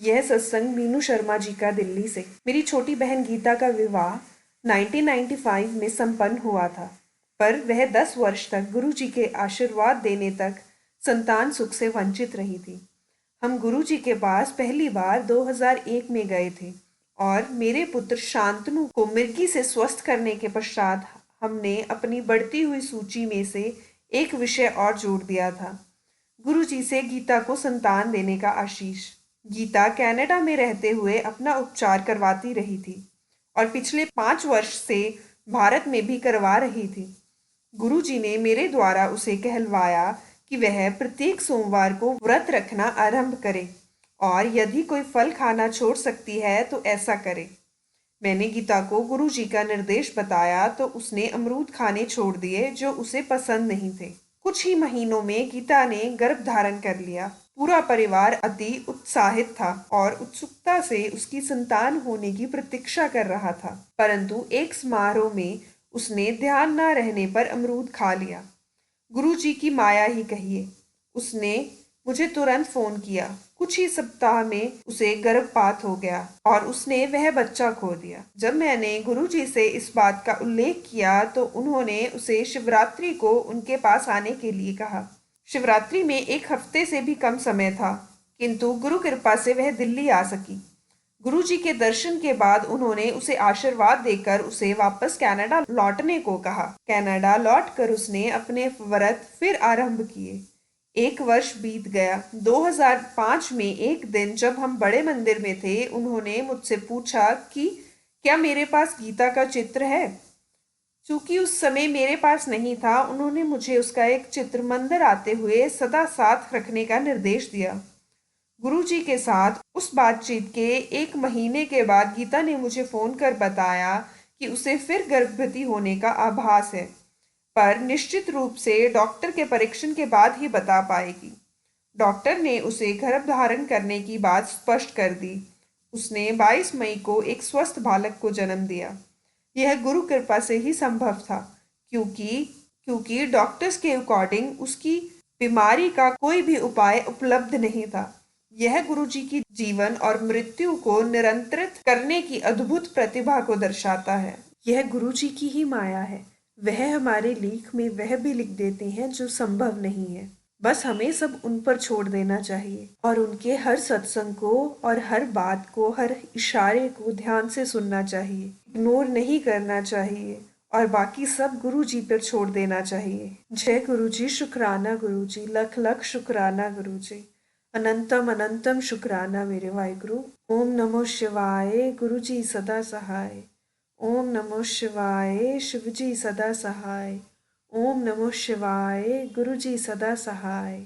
यह सत्संग मीनू शर्मा जी का दिल्ली से। मेरी छोटी बहन गीता का विवाह 1995 में संपन्न हुआ था, पर वह 10 वर्ष तक गुरु जी के आशीर्वाद देने तक संतान सुख से वंचित रही थी। हम गुरु जी के पास पहली बार 2001 में गए थे और मेरे पुत्र शांतनु को मिर्गी से स्वस्थ करने के पश्चात हमने अपनी बढ़ती हुई सूची में से एक विषय और जोड़ दिया था, गुरु जी से गीता को संतान देने का आशीष। गीता कनाडा में रहते हुए अपना उपचार करवाती रही थी और पिछले 5 वर्ष से भारत में भी करवा रही थी। गुरु जी ने मेरे द्वारा उसे कहलवाया कि वह प्रत्येक सोमवार को व्रत रखना आरंभ करे और यदि कोई फल खाना छोड़ सकती है तो ऐसा करे। मैंने गीता को गुरु जी का निर्देश बताया तो उसने अमरूद खाने छोड़ दिए जो उसे पसंद नहीं थे। कुछ ही महीनों में गीता ने गर्भ धारण कर लिया। पूरा परिवार अति उत्साहित था और उत्सुकता से उसकी संतान होने की प्रतीक्षा कर रहा था, परंतु एक समारोह में उसने ध्यान न रहने पर अमरूद खा लिया। गुरु जी की माया ही कहिए। उसने मुझे तुरंत फोन किया। कुछ ही सप्ताह में उसे गर्भपात हो गया और उसने वह बच्चा खो दिया। जब मैंने गुरु जी से इस बात का उल्लेख किया तो उन्होंने उसे शिवरात्रि को उनके पास आने के लिए कहा। शिवरात्रि में 1 हफ्ते से भी कम समय था, किंतु गुरु कृपा से वह दिल्ली आ सकी। गुरुजी के दर्शन के बाद उन्होंने उसे आशीर्वाद देकर उसे वापस कनाडा लौटने को कहा। कनाडा लौटकर उसने अपने व्रत फिर आरंभ किए। 1 वर्ष बीत गया। 2005 में एक दिन जब हम बड़े मंदिर में थे, उन्होंने मुझसे पूछा कि क्या मेरे पास गीता का चित्र है। चूंकि उस समय मेरे पास नहीं था, उन्होंने मुझे उसका एक चित्र मंदिर आते हुए सदा साथ रखने का निर्देश दिया। गुरुजी के साथ उस बातचीत के 1 महीने के बाद गीता ने मुझे फोन कर बताया कि उसे फिर गर्भवती होने का आभास है, पर निश्चित रूप से डॉक्टर के परीक्षण के बाद ही बता पाएगी। डॉक्टर ने उसे गर्भ धारण करने की बात स्पष्ट कर दी। उसने 22 मई को एक स्वस्थ बालक को जन्म दिया। यह गुरु कृपा से ही संभव था, क्योंकि क्योंकि डॉक्टर्स के अकॉर्डिंग उसकी बीमारी का कोई भी उपाय उपलब्ध नहीं था। यह गुरुजी की जीवन और मृत्यु को नियंत्रित करने की अद्भुत प्रतिभा को दर्शाता है। यह गुरुजी की ही माया है। वह हमारे लेख में वह भी लिख देते हैं जो संभव नहीं है। बस हमें सब उन पर छोड़ देना चाहिए और उनके हर सत्संग को और हर बात को, हर इशारे को ध्यान से सुनना चाहिए, इग्नोर नहीं करना चाहिए और बाकी सब गुरु जी पर छोड़ देना चाहिए। जय गुरु जी, शुक्राना गुरु जी, लख लख शुक्राना गुरु जी, अनंतम अनंतम शुक्राना मेरे वाहिगुरु। ओम नमो शिवाय, गुरु जी सदा सहाय। ओम नमो शिवाय, शिव जी सदा सहाय। ओम नमो शिवाय, गुरु जी सदा सहाय।